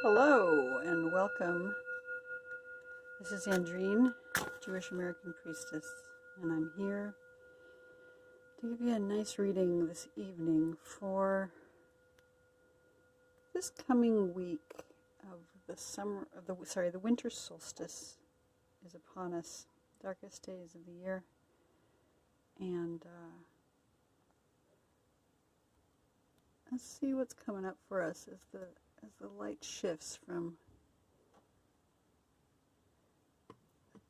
Hello and welcome. This is Andrine, Jewish American Priestess, and I'm here to give you a nice reading this evening for this coming week of the winter solstice is upon us, darkest days of the year, and let's see what's coming up for us as the light shifts from the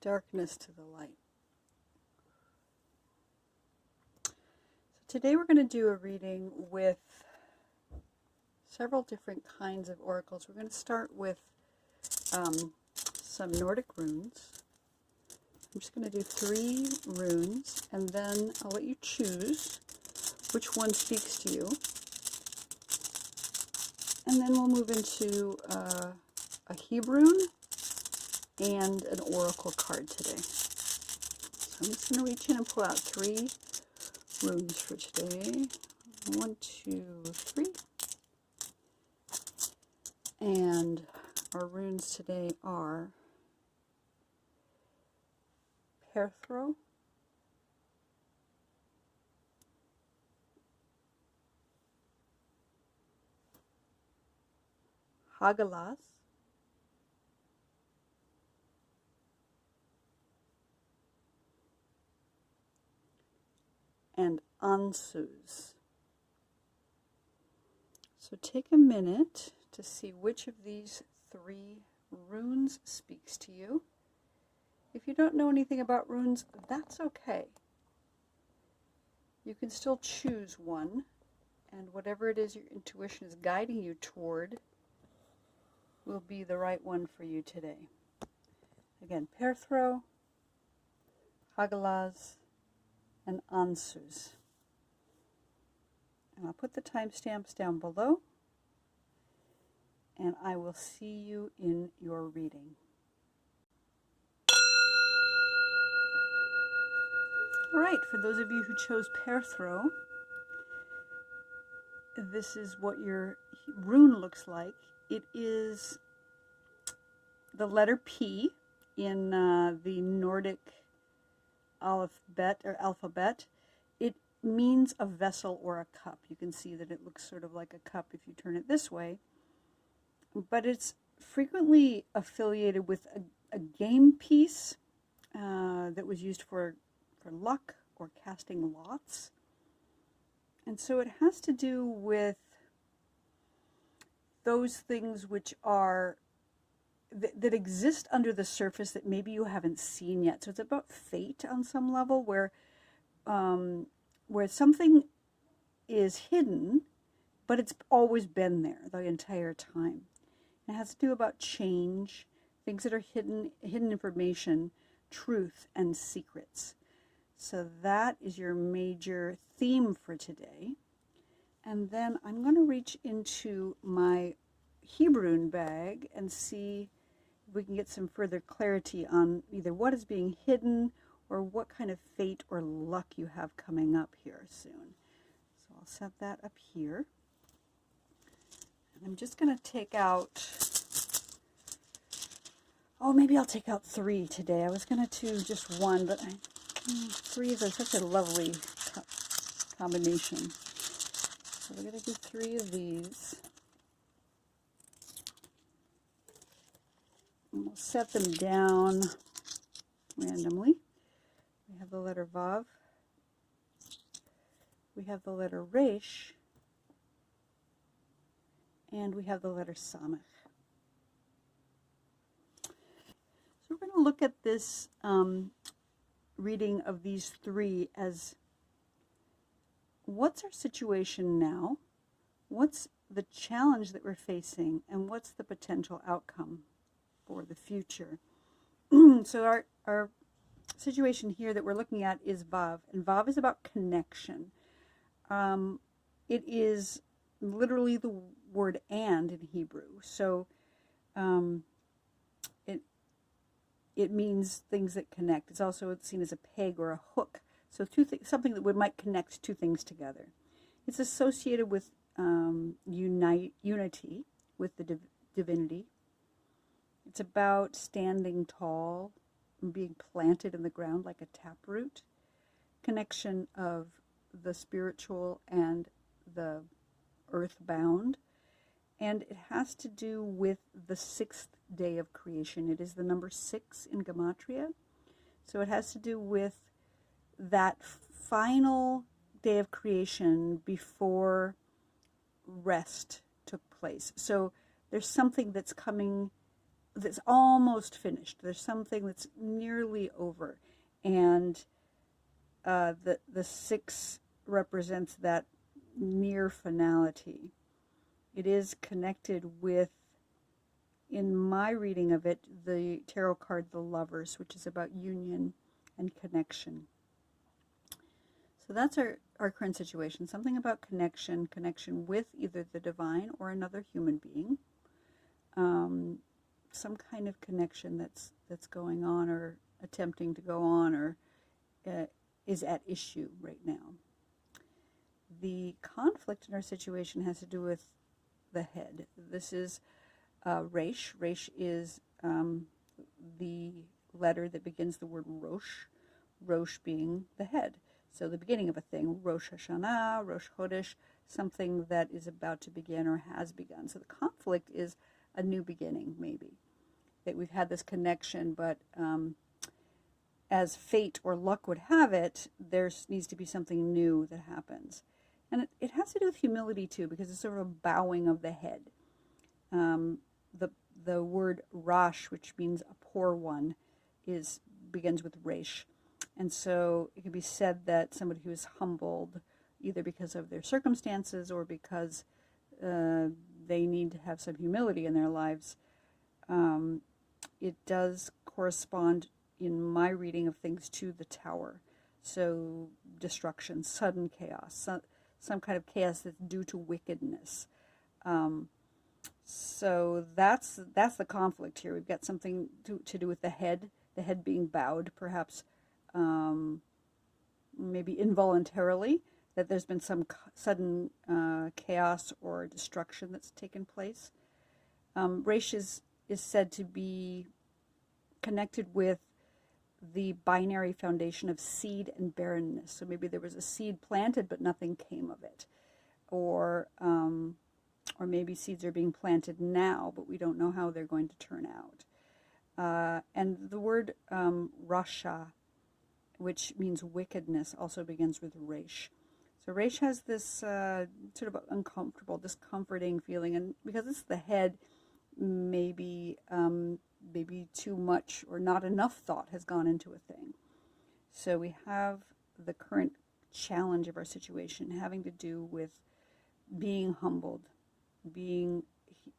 darkness to the light. So today we're going to do a reading with several different kinds of oracles. We're going to start with some Nordic runes. I'm just going to do 3 runes, and then I'll let you choose which one speaks to you. And then we'll move into a Hebrune and an oracle card today. So I'm just going to reach in and pull out 3 runes for today. 1, 2, 3. And our runes today are Perthro, Hagalaz, and Ansuz. So take a minute to see which of these 3 runes speaks to you. If you don't know anything about runes, that's okay. You can still choose one, and whatever it is your intuition is guiding you toward will be the right one for you today. Again, Perthro, Hagalaz, and Ansuz. And I'll put the timestamps down below, and I will see you in your reading. All right, for those of you who chose Perthro, this is what your rune looks like. It is the letter P in the Nordic alphabet. It means a vessel or a cup. You can see that it looks sort of like a cup if you turn it this way. But it's frequently affiliated with a game piece that was used for luck or casting lots. And so it has to do with those things which are that exist under the surface that maybe you haven't seen yet. So it's about fate on some level, where something is hidden, but it's always been there the entire time. It has to do about change, things that are hidden information, truth, and secrets. So that is your major theme for today. And then I'm going to reach into my Hebrew bag and see if we can get some further clarity on either what is being hidden or what kind of fate or luck you have coming up here soon. So I'll set that up here. And I'm just going to take out, maybe I'll take out 3 today. I was going to do just 1, but 3 is such a lovely combination. So we're going to do 3 of these. And we'll set them down randomly. We have the letter Vav. We have the letter Resh. And we have the letter Samech. So we're going to look at this reading of these 3 as what's our situation now, what's the challenge that we're facing, and what's the potential outcome for the future. So our situation here that we're looking at is Vav, and Vav is about connection. It is literally the word "and" in Hebrew, so it means things that connect. It's also seen as a peg or a hook. So something that might connect 2 things together. It's associated with unity, with the divinity. It's about standing tall and being planted in the ground like a taproot. Connection of the spiritual and the earthbound. And it has to do with the 6th day of creation. It is the number 6 in Gematria. So it has to do with that final day of creation before rest took place. So there's something that's coming that's almost finished. There's something that's nearly over. And the 6 represents that near finality. It is connected with, in my reading of it, the tarot card, the Lovers, which is about union and connection. So that's our current situation. Something about connection with either the divine or another human being. Some kind of connection that's going on or attempting to go on or is at issue right now. The conflict in our situation has to do with the head. This is Resh. Resh is the letter that begins the word Rosh. Rosh being the head. So the beginning of a thing, Rosh Hashanah, Rosh Chodesh, something that is about to begin or has begun. So the conflict is a new beginning, maybe. That we've had this connection, but as fate or luck would have it, there needs to be something new that happens. And it has to do with humility too, because it's sort of a bowing of the head. The word Rosh, which means a poor one, begins with Resh. And so it can be said that somebody who is humbled, either because of their circumstances or because they need to have some humility in their lives, it does correspond, in my reading of things, to the Tower. So destruction, sudden chaos, some kind of chaos that's due to wickedness. So that's the conflict here. We've got something to do with the head being bowed, perhaps maybe involuntarily, that there's been some sudden chaos or destruction that's taken place. Resh is said to be connected with the binary foundation of seed and barrenness. So maybe there was a seed planted, but nothing came of it. Or maybe seeds are being planted now, but we don't know how they're going to turn out. And the word Rasha, which means wickedness, also begins with Resh. So Resh has this sort of uncomfortable, discomforting feeling, and because it's the head, maybe too much or not enough thought has gone into a thing. So we have the current challenge of our situation having to do with being humbled, being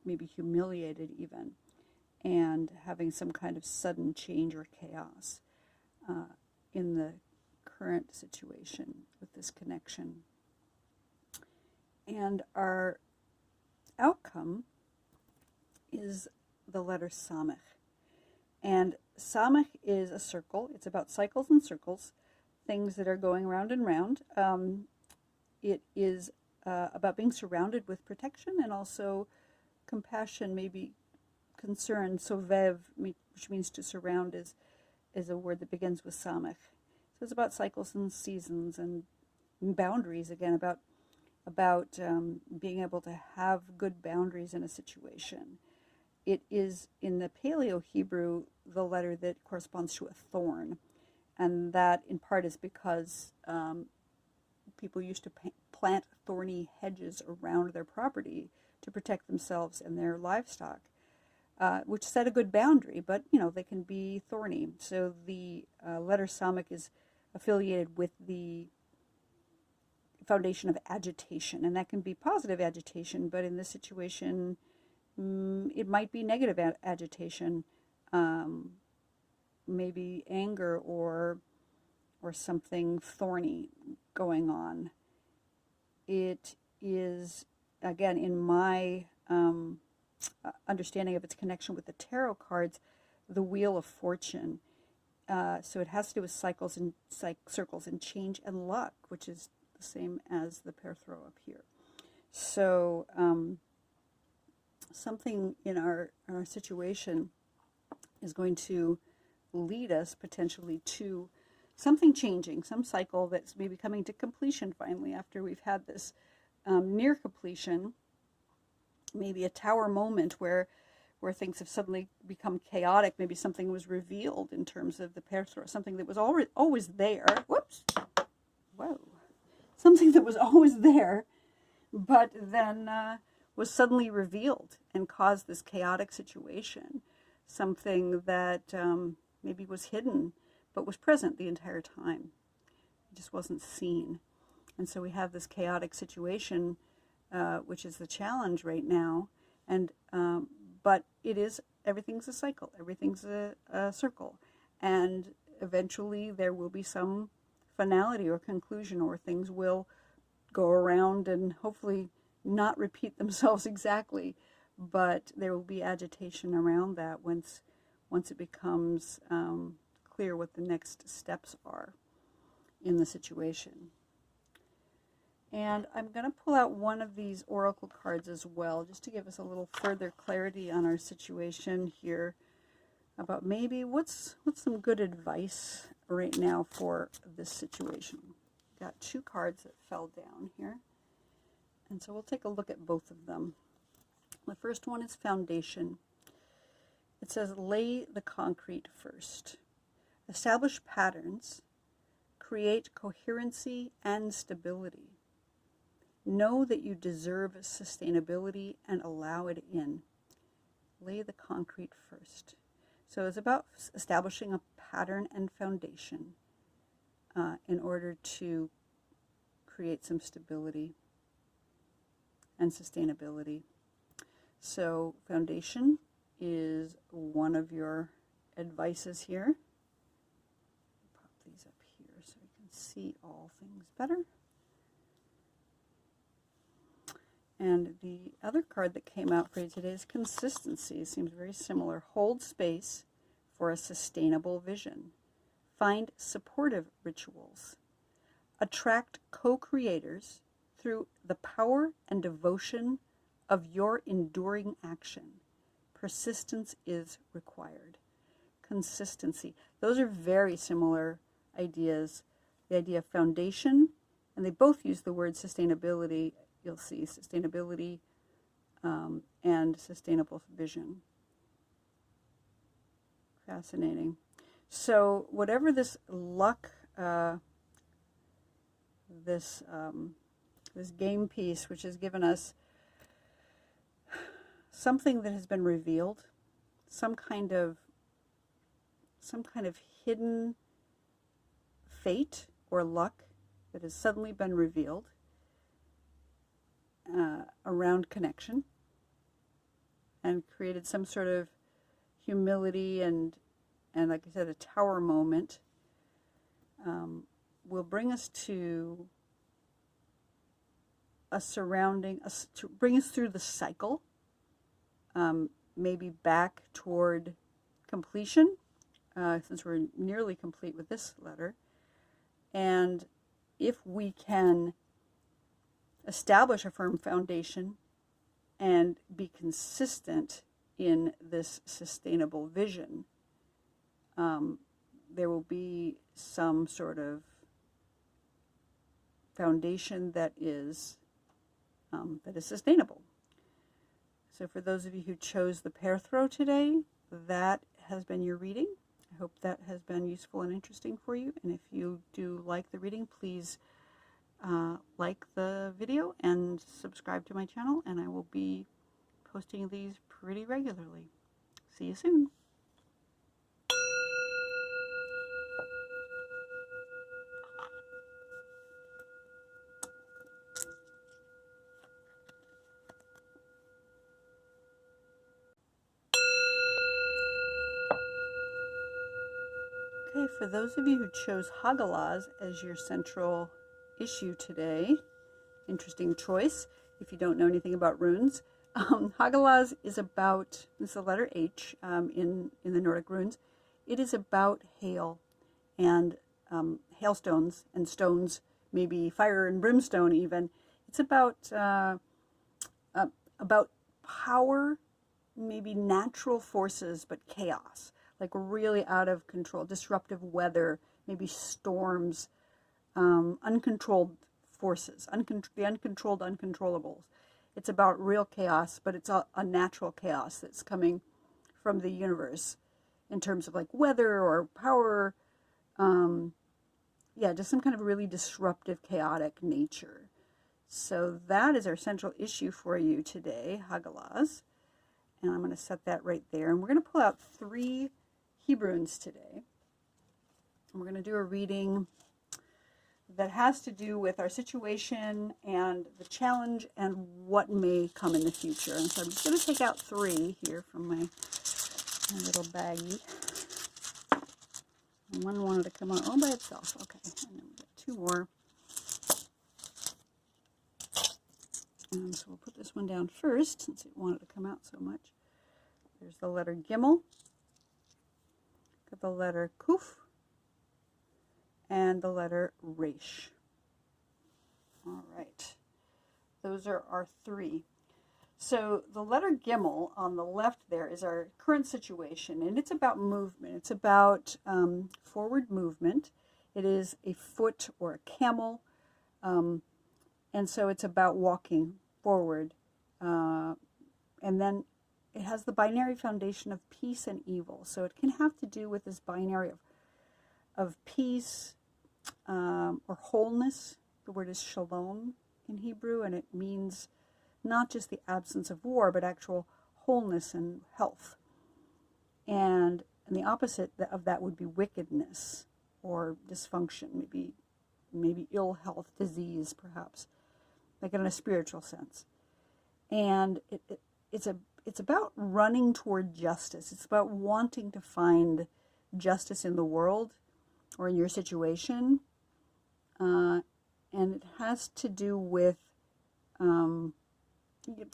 maybe humiliated even, and having some kind of sudden change or chaos in the current situation with this connection. And our outcome is the letter Samech. And Samech is a circle. It's about cycles and circles, things that are going round and round. It is about being surrounded with protection and also compassion, maybe concern. Sovev, which means to surround, is a word that begins with Samech. So it's about cycles and seasons and boundaries, again, about being able to have good boundaries in a situation. It is, in the Paleo Hebrew, the letter that corresponds to a thorn. And that, in part, is because people used to plant thorny hedges around their property to protect themselves and their livestock, which set a good boundary, but, they can be thorny. So the letter Samech is affiliated with the foundation of agitation, and that can be positive agitation, but in this situation, it might be negative agitation, maybe anger or something thorny going on. It is, again, in my understanding of its connection with the tarot cards, the Wheel of Fortune. So it has to do with cycles and circles and change and luck, which is the same as the Perthro up here. So something in our situation is going to lead us potentially to something changing, some cycle that's maybe coming to completion finally after we've had this near completion, maybe a tower moment where things have suddenly become chaotic. Maybe something was revealed in terms of the Perthro, something that was always there. Whoops. Whoa. Something that was always there, but then was suddenly revealed and caused this chaotic situation. Something that maybe was hidden, but was present the entire time. It just wasn't seen. And so we have this chaotic situation, which is the challenge right now. And but everything's a cycle, everything's a circle. And eventually there will be some finality or conclusion, or things will go around and hopefully not repeat themselves exactly, but there will be agitation around that once it becomes clear what the next steps are in the situation. And I'm going to pull out one of these oracle cards as well, just to give us a little further clarity on our situation here about maybe what's some good advice right now for this situation. Got two cards that fell down here, and so we'll take a look at both of them. The first one is foundation. It says, lay the concrete first. Establish patterns. Create coherency and stability. Know that you deserve sustainability and allow it in. Lay the concrete first. So it's about establishing a pattern and foundation in order to create some stability and sustainability. So foundation is one of your advices here. Pop these up here so we can see all things better. And the other card that came out for you today is consistency. It seems very similar. Hold space for a sustainable vision. Find supportive rituals. Attract co-creators through the power and devotion of your enduring action. Persistence is required. Consistency. Those are very similar ideas. The idea of foundation, and they both use the word sustainability. You'll see sustainability and sustainable vision. Fascinating. So whatever this luck, this game piece, which has given us something that has been revealed, some kind of hidden fate or luck that has suddenly been revealed around connection, and created some sort of humility and like I said, a tower moment, will bring us to to bring us through the cycle, maybe back toward completion, since we're nearly complete with this letter. And if we can establish a firm foundation and be consistent in this sustainable vision, there will be some sort of foundation that is sustainable. So for those of you who chose the Perthro today, that has been your reading. I hope that has been useful and interesting for you. And if you do like the reading, please like the video and subscribe to my channel, and I will be posting these pretty regularly. See you soon. Okay, for those of you who chose Hagalaz as your central issue today, interesting choice. If you don't know anything about runes, Hagalaz is about, this is the letter H in the Nordic runes. It is about hail and hailstones and stones, maybe fire and brimstone even. It's about power, maybe natural forces, but chaos, like really out of control, disruptive weather, maybe storms, uncontrolled forces, the uncontrolled uncontrollables. It's about real chaos, but it's a natural chaos that's coming from the universe in terms of like weather or power. Yeah, just some kind of really disruptive, chaotic nature. So that is our central issue for you today, Hagalaz. And I'm going to set that right there. And we're going to pull out 3 Hebrunes today. And we're going to do a reading that has to do with our situation and the challenge and what may come in the future. And so I'm just going to take out 3 here from my little baggie. And one wanted to come out all by itself. Okay, and then we got 2 more. So we'll put this one down first since it wanted to come out so much. There's the letter Gimel, got the letter Kuf, and the letter Resh. All right, those are our 3. So the letter Gimel on the left there is our current situation, and it's about movement. It's about forward movement. It is a foot or a camel. And so it's about walking forward. And then it has the binary foundation of peace and evil. So it can have to do with this binary of peace or wholeness. The word is shalom in Hebrew, and it means not just the absence of war, but actual wholeness and health. And the opposite of that would be wickedness or dysfunction, maybe ill health, disease, perhaps, like in a spiritual sense. And it's about running toward justice. It's about wanting to find justice in the world or in your situation. And it has to do with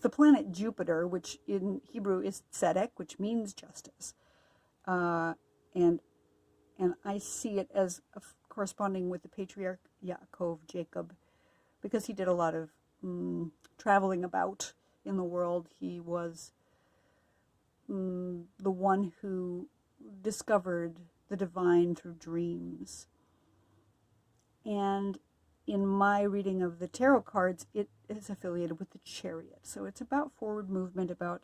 the planet Jupiter, which in Hebrew is tzedek, which means justice. And I see it as corresponding with the patriarch Yaakov, Jacob, because he did a lot of traveling about in the world. He was the one who discovered the divine through dreams. And in my reading of the tarot cards, it is affiliated with the Chariot. So it's about forward movement, about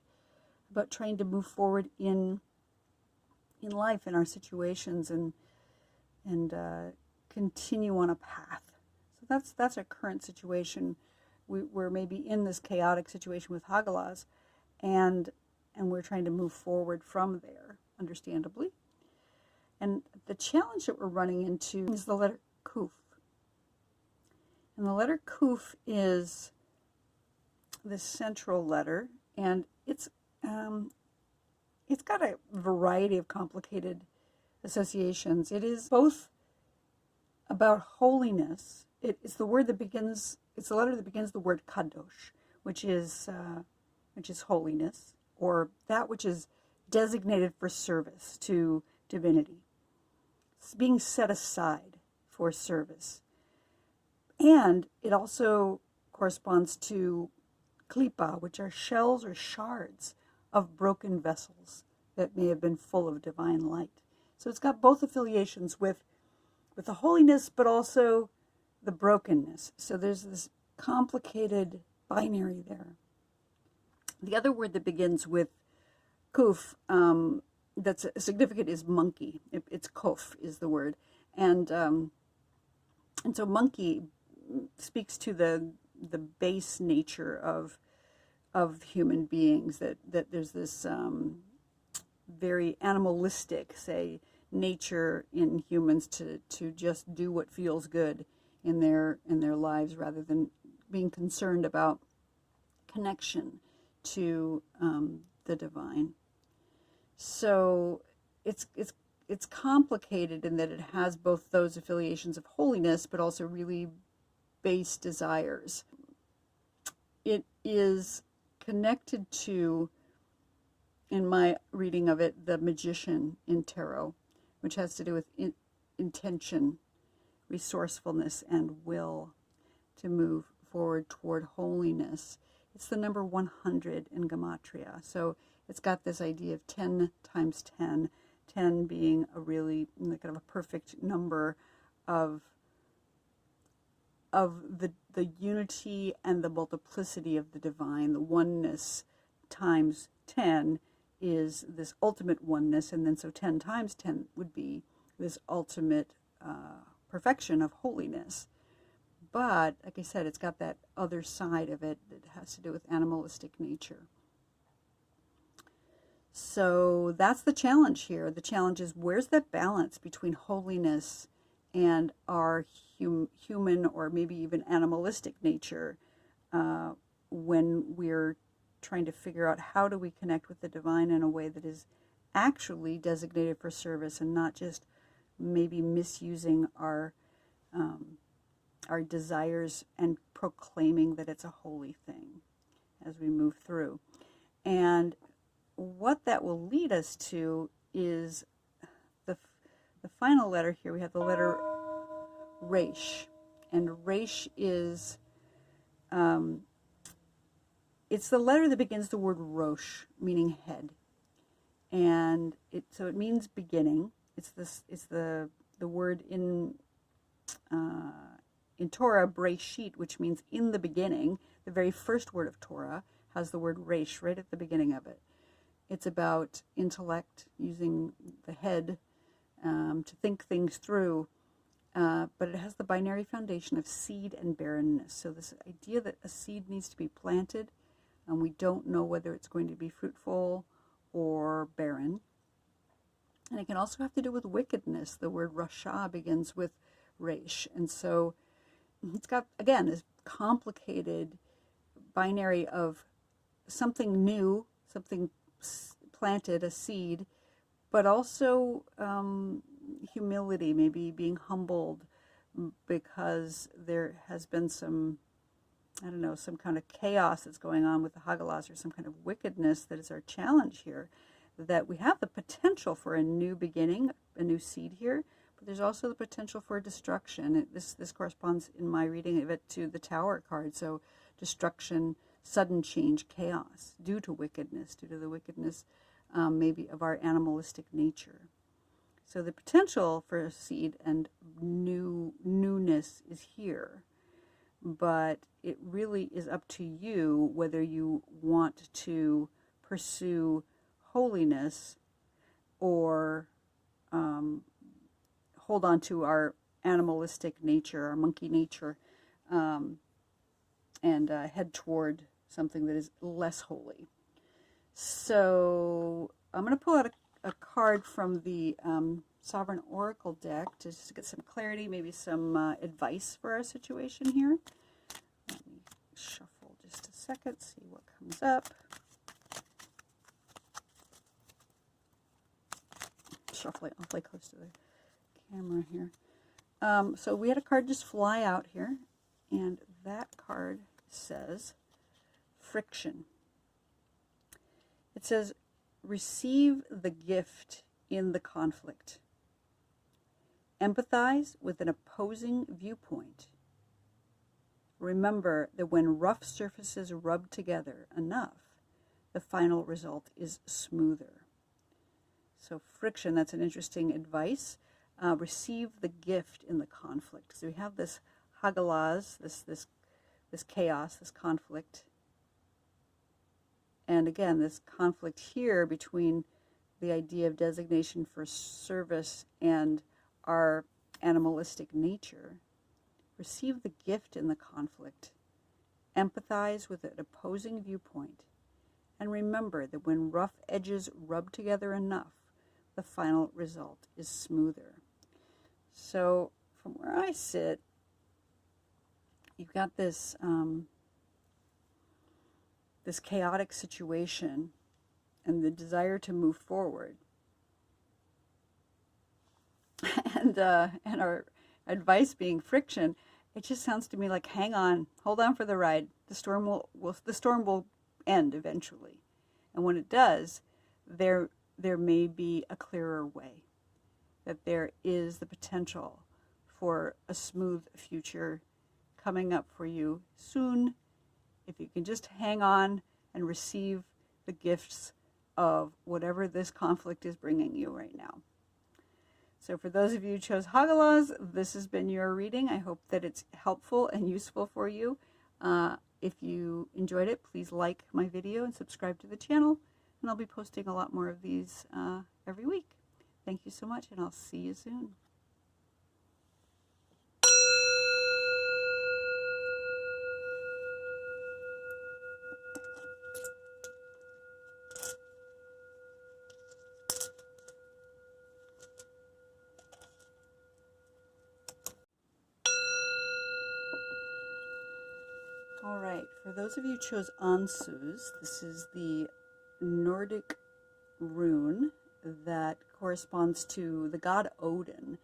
trying to move forward in life, in our situations, and continue on a path. So that's our current situation. We're maybe in this chaotic situation with Hagalaz, and we're trying to move forward from there, understandably. And the challenge that we're running into is the letter Kuf. And the letter Kuf is the central letter, and it's got a variety of complicated associations. It is both about holiness. It's the word that begins. It's the letter that begins the word kadosh, which is holiness, or that which is designated for service to divinity. It's being set aside for service. And it also corresponds to klipa, which are shells or shards of broken vessels that may have been full of divine light. So it's got both affiliations with the holiness, but also the brokenness. So there's this complicated binary there. The other word that begins with kuf that's significant is monkey. It's kof is the word. And so monkey speaks to the base nature of human beings, that there's this very animalistic, say, nature in humans to just do what feels good in their lives, rather than being concerned about connection to the divine. So it's complicated in that it has both those affiliations of holiness, but also really base desires. It is connected to, in my reading of it, the magician in tarot, which has to do with intention, resourcefulness, and will to move forward toward holiness. It's the number 100 in Gematria. So it's got this idea of 10 times 10, 10 being a really kind of a perfect number of the unity and the multiplicity of the divine. The oneness times 10 is this ultimate oneness, and then so 10 times 10 would be this ultimate perfection of holiness. But, like I said, it's got that other side of it that has to do with animalistic nature. So that's the challenge here. The challenge is, where's that balance between holiness and our human or maybe even animalistic nature when we're trying to figure out how do we connect with the divine in a way that is actually designated for service and not just maybe misusing our desires and proclaiming that it's a holy thing as we move through. And what that will lead us to is the final letter here. We have the letter Resh, and Resh is it's the letter that begins the word Rosh, meaning head, and so it means beginning. It's the word in Torah, Breshit, which means in the beginning. The very first word of Torah has the word Resh right at the beginning of it. It's about intellect, using the head to think things through, but it has the binary foundation of seed and barrenness. So this idea that a seed needs to be planted, and we don't know whether it's going to be fruitful or barren. And it can also have to do with wickedness. The word Rasha begins with Resh. And so it's got, again, this complicated binary of something new, something planted, a seed, but also humility, maybe being humbled because there has been some, I don't know, some kind of chaos that's going on with the Hagalaz, or some kind of wickedness that is our challenge here, that we have the potential for a new beginning, a new seed here, but there's also the potential for destruction. This corresponds, in my reading of it, to the Tower card. So destruction, sudden change, chaos, due to wickedness, due to the wickedness maybe of our animalistic nature. So the potential for a seed and newness is here, but it really is up to you whether you want to pursue holiness or hold on to our animalistic nature, our monkey nature, and head toward something that is less holy. So I'm going to pull out a card from the Sovereign Oracle deck to just get some clarity, maybe some advice for our situation here. Let me shuffle just a second, see what comes up. Shuffling awfully close to the camera here. So we had a card just fly out here, and that card says friction. It says, receive the gift in the conflict. Empathize with an opposing viewpoint. Remember that when rough surfaces rub together enough, the final result is smoother. So friction, that's an interesting advice. Receive the gift in the conflict. So we have this Hagalaz, this chaos, this conflict. And again, this conflict here between the idea of designation for service and our animalistic nature. Receive the gift in the conflict. Empathize with an opposing viewpoint. And remember that when rough edges rub together enough, the final result is smoother. So from where I sit, you've got this this chaotic situation and the desire to move forward. And our advice being friction, it just sounds to me like, hang on, hold on for the ride. The storm will end eventually. And when it does, there may be a clearer way. That there is the potential for a smooth future coming up for you soon if you can just hang on and receive the gifts of whatever this conflict is bringing you right now. So for those of you who chose Hagalaz, this has been your reading. I hope that it's helpful and useful for you. If you enjoyed it, please like my video and subscribe to the channel. And I'll be posting a lot more of these every week. Thank you so much, and I'll see you soon. All right, for those of you who chose Ansuz, this is the Nordic rune that corresponds to the god Odin,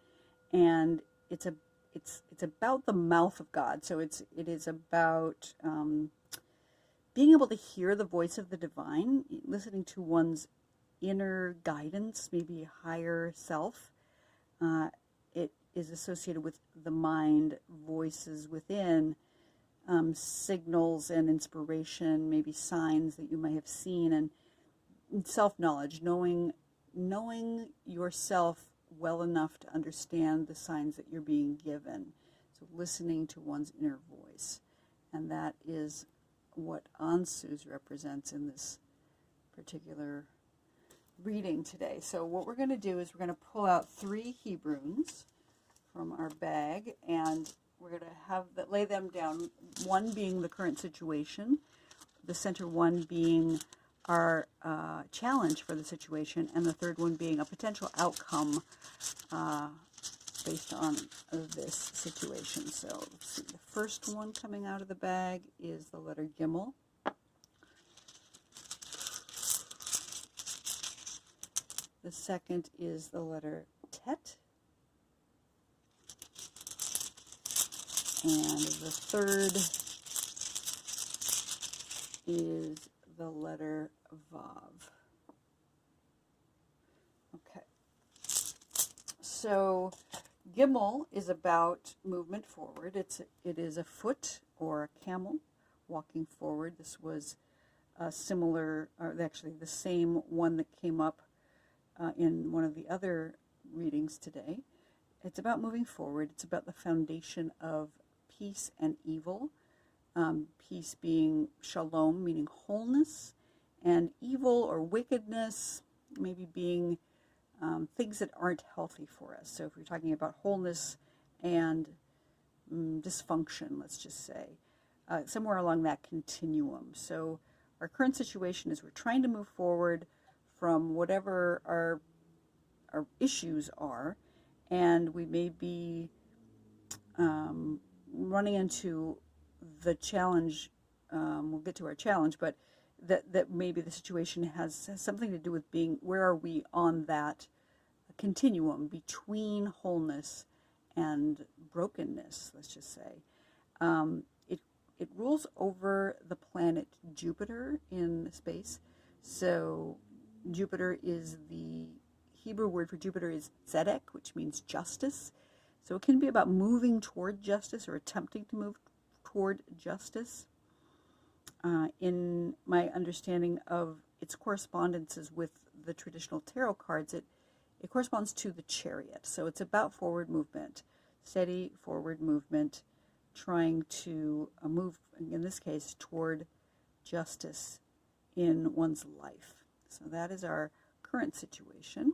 and it's about the mouth of God. So it is about being able to hear the voice of the divine, listening to one's inner guidance, maybe a higher self. It is associated with the mind, voices within, signals and inspiration, maybe signs that you may have seen, and self-knowledge, knowing yourself well enough to understand the signs that you're being given. So listening to one's inner voice. And that is what Ansuz represents in this particular reading today. So what we're going to do is we're going to pull out 3 Hebrunes from our bag, and we're going to lay them down, one being the current situation, the center one being our challenge for the situation, and the third one being a potential outcome based on this situation. So let's see, the first one coming out of the bag is the letter Gimel. The second is the letter Tet. And the third is the letter Vav. Okay. So Gimel is about movement forward. It is a foot or a camel walking forward. This was similar, or actually the same one that came up in one of the other readings today. It's about moving forward. It's about the foundation of peace and evil. Peace being shalom, meaning wholeness, and evil or wickedness maybe being things that aren't healthy for us. So if we're talking about wholeness and dysfunction, let's just say, somewhere along that continuum. So our current situation is we're trying to move forward from whatever our issues are, and we may be running into the challenge. We'll get to our challenge, but that maybe the situation has something to do with being, where are we on that continuum between wholeness and brokenness, let's just say. It rules over the planet Jupiter in space. So Jupiter is, the Hebrew word for Jupiter is tzedek, which means justice. So it can be about moving toward justice or attempting to move toward justice. In my understanding of its correspondences with the traditional tarot cards, it corresponds to the Chariot. So it's about forward movement, steady forward movement, trying to move, in this case, toward justice in one's life. So that is our current situation.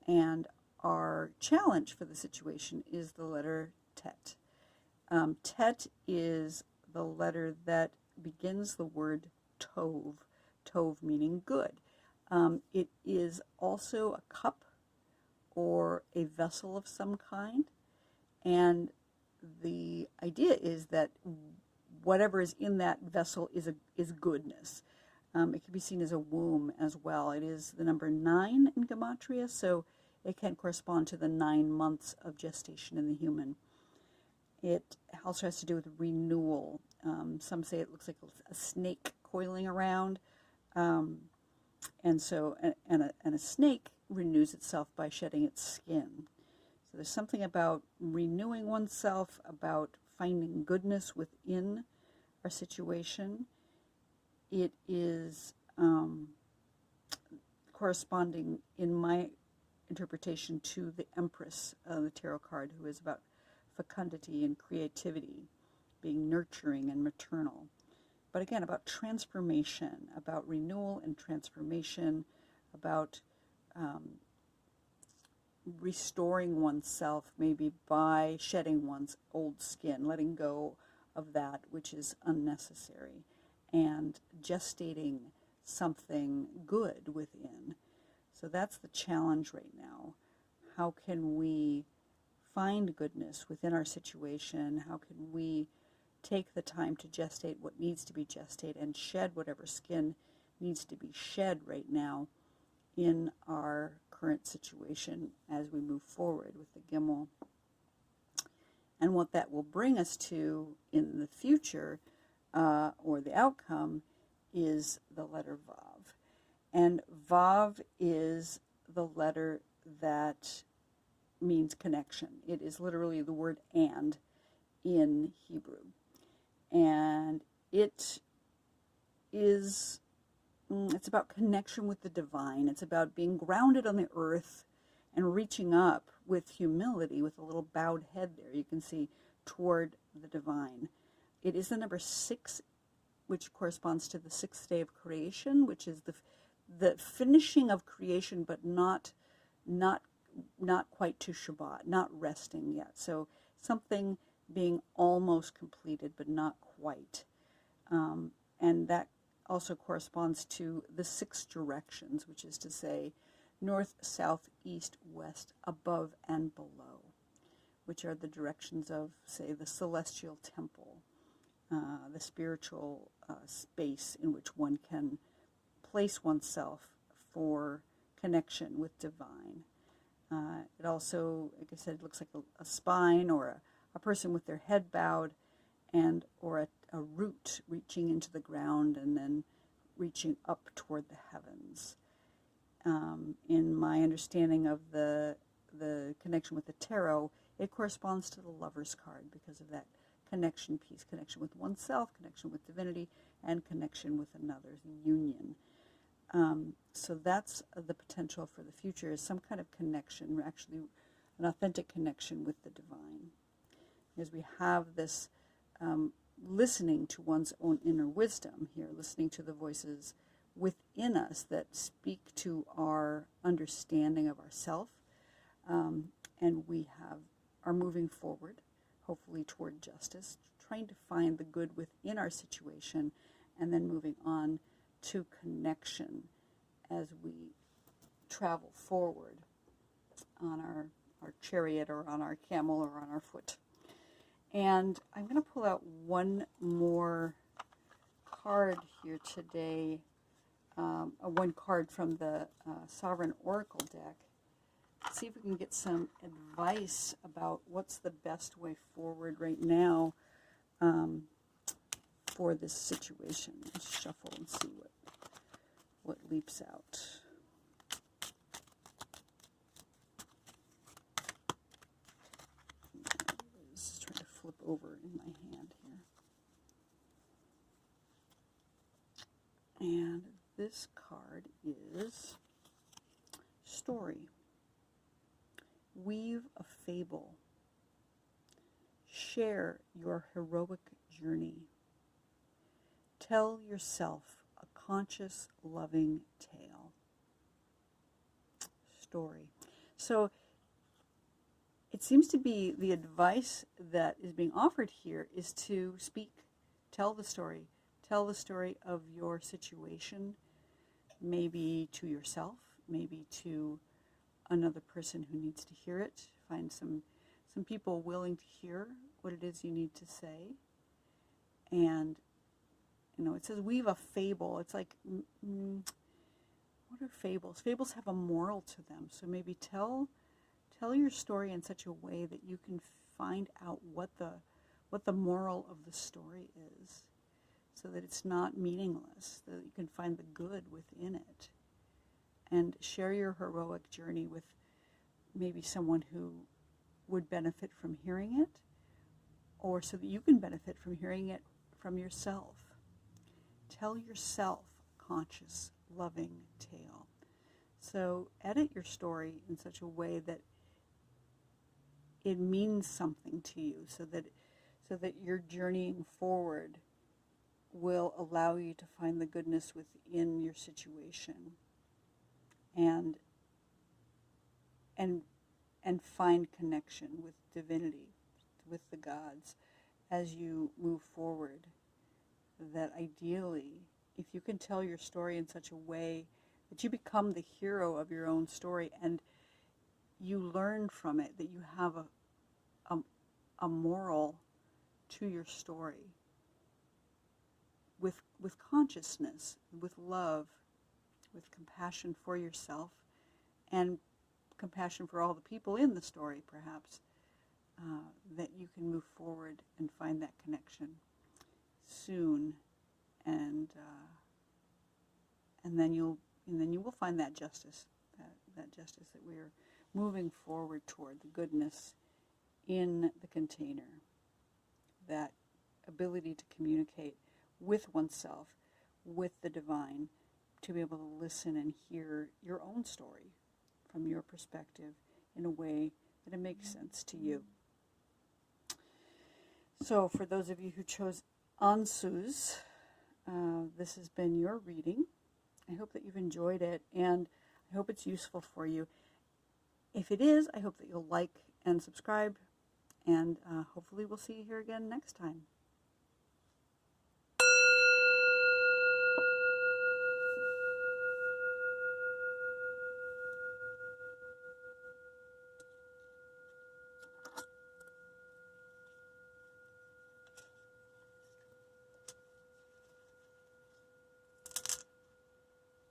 And our challenge for the situation is the letter Tet. Tet is the letter that begins the word Tov, Tov meaning good. It is also a cup or a vessel of some kind, and the idea is that whatever is in that vessel is goodness. It can be seen as a womb as well. It is the number 9 in Gematria, so it can correspond to the 9 months of gestation in the human. It also has to do with renewal. Some say it looks like a snake coiling around, and a snake renews itself by shedding its skin. So there's something about renewing oneself, about finding goodness within our situation. It is corresponding, in my interpretation, to the Empress, the tarot card, who is about fecundity and creativity, being nurturing and maternal. But again, about transformation, about renewal and transformation, about restoring oneself, maybe by shedding one's old skin, letting go of that which is unnecessary, and gestating something good within. So that's the challenge right now. How can we find goodness within our situation? How can we take the time to gestate what needs to be gestated and shed whatever skin needs to be shed right now in our current situation as we move forward with the Gimel? And what that will bring us to in the future, or the outcome, is the letter Vav. And Vav is the letter that means connection. It is literally the word and in Hebrew. And it is, it's about connection with the divine. It's about being grounded on the earth and reaching up with humility, with a little bowed head there, you can see, toward the divine. It is the number 6, which corresponds to the 6th day of creation, which is the finishing of creation, but not quite to Shabbat, not resting yet. So something being almost completed, but not quite. And that also corresponds to the 6 directions, which is to say north, south, east, west, above, and below, which are the directions of, say, the celestial temple, the spiritual space in which one can place oneself for connection with divine. It also, like I said, looks like a spine, or a person with their head bowed, and or a root reaching into the ground and then reaching up toward the heavens. In my understanding of the connection with the tarot, it corresponds to the Lover's card because of that connection piece, connection with oneself, connection with divinity, and connection with another, union. So that's the potential for the future, is some kind of connection, actually an authentic connection with the divine. As we have this listening to one's own inner wisdom here, listening to the voices within us that speak to our understanding of ourself, and we are moving forward, hopefully toward justice, trying to find the good within our situation, and then moving on to connection as we travel forward on our chariot, or on our camel, or on our foot. And I'm going to pull out one more card here today, one card from the Sovereign Oracle deck. See if we can get some advice about what's the best way forward right now for this situation. Let's shuffle and see what leaps out. Just trying to flip over in my hand here. And this card is Story. Weave a fable. Share your heroic journey. Tell yourself a conscious, loving tale. Story. So it seems to be the advice that is being offered here is to speak, tell the story. Tell the story of your situation, maybe to yourself, maybe to another person who needs to hear it. Find some people willing to hear what it is you need to say. And, it says weave a fable. It's like, what are fables? Fables have a moral to them. So maybe tell your story in such a way that you can find out what the moral of the story is, so that it's not meaningless, that you can find the good within it. And share your heroic journey with maybe someone who would benefit from hearing it, or so that you can benefit from hearing it from yourself. Tell yourself a conscious, loving tale. So edit your story in such a way that it means something to you, so that your journeying forward will allow you to find the goodness within your situation and find connection with divinity, with the gods, as you move forward. That ideally, if you can tell your story in such a way that you become the hero of your own story and you learn from it, that you have a moral to your story, with consciousness, with love, with compassion for yourself, and compassion for all the people in the story, perhaps, that you can move forward and find that connection soon, and then you will find that justice, that justice that we are moving forward toward, the goodness in the container, that ability to communicate with oneself, with the divine, to be able to listen and hear your own story from your perspective in a way that it makes sense to you. So for those of you who chose Ansuz, this has been your reading. I hope that you've enjoyed it, and I hope it's useful for you. If it is, I hope that you'll like and subscribe, and hopefully we'll see you here again next time.